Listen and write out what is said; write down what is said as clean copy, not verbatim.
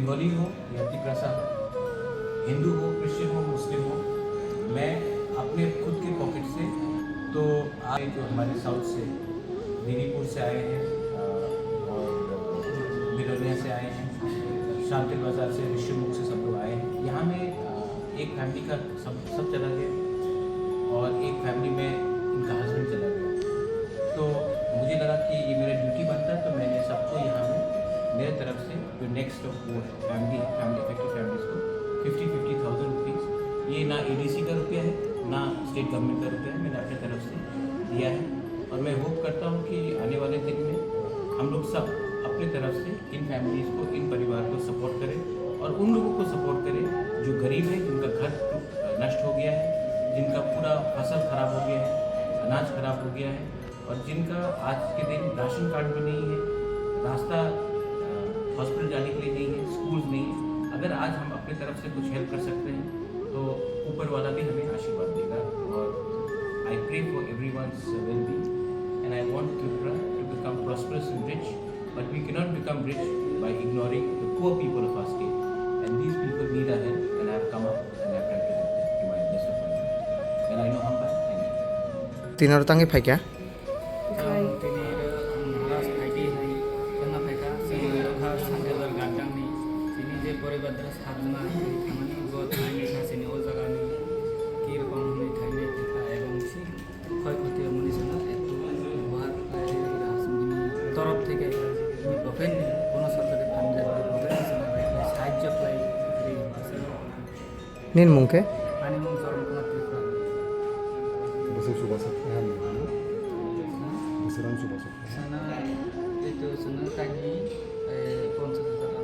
Bengali हो या तिग्रासा हो, हिंदू हो, क्रिश्चियन हो, मुस्लिम हो, मैं अपने खुद के पॉकेट से तो आज जो हमारे साउथ से दीदीपुर से आए हैं और बिलोनिया से आए हैं, शांति बाज़ार से, ऋषिमुख से सब लोग आए हैं। यहाँ में एक फैमिली का सब चला गया और एक फैमिली में इनका हस्बैंड चला गया। तो मुझे लगा कि ये मेरा ड्यूटी बनता है, तो मैंने सबको यहाँ में मेरे तरफ से जो नेक्स्ट ऑफ वो फैमिली इफेक्टिव फैमिलीज़ को 50,000 रुपीज़, ये ना एडीसी का रुपया है ना स्टेट गवर्नमेंट का रुपया है, मैंने अपने तरफ से दिया है। और मैं होप करता हूँ कि आने वाले दिन में हम लोग सब अपनी तरफ से इन फैमिलीज़ को, इन परिवार को सपोर्ट करें और उन लोगों को सपोर्ट करें जो गरीब है, जिनका घर नष्ट हो गया है, जिनका पूरा फसल खराब हो गया है, अनाज खराब हो गया है और जिनका आज के दिन राशन कार्ड भी नहीं है, रास्ता हॉस्पिटल जाने के लिए नहीं है, स्कूल्स नहीं है। अगर आज हम अपनी तरफ से कुछ हेल्प कर सकते हैं तो ऊपर वाला भी हमें आशीर्वाद देगा। और I pray for everyone's well-being and I want Tripura to become prosperous and rich, but we cannot become rich by ignoring the poor people of our state, and these people need our help, and I have come up and I have tried to help them to my best of my ability. And I know how much. Thank you. Tinaro tangi faika परिबाद्रा साबना खामानि गत नायनि सासेनि अ जागानि कि रकम हनै थाइने थिखा एवं सि ক্ষয় ক্ষতি মনিসনা একটু ব্যবহার তরফ থেকে ওপেন কোনো সরকারি ফান্ড ওপেন সাহায্য পাই nin mungke পানি মন চরম Kumar Tripura Besok sudah sehat. Besaran sudah sehat. sana itu sana tadi 50,000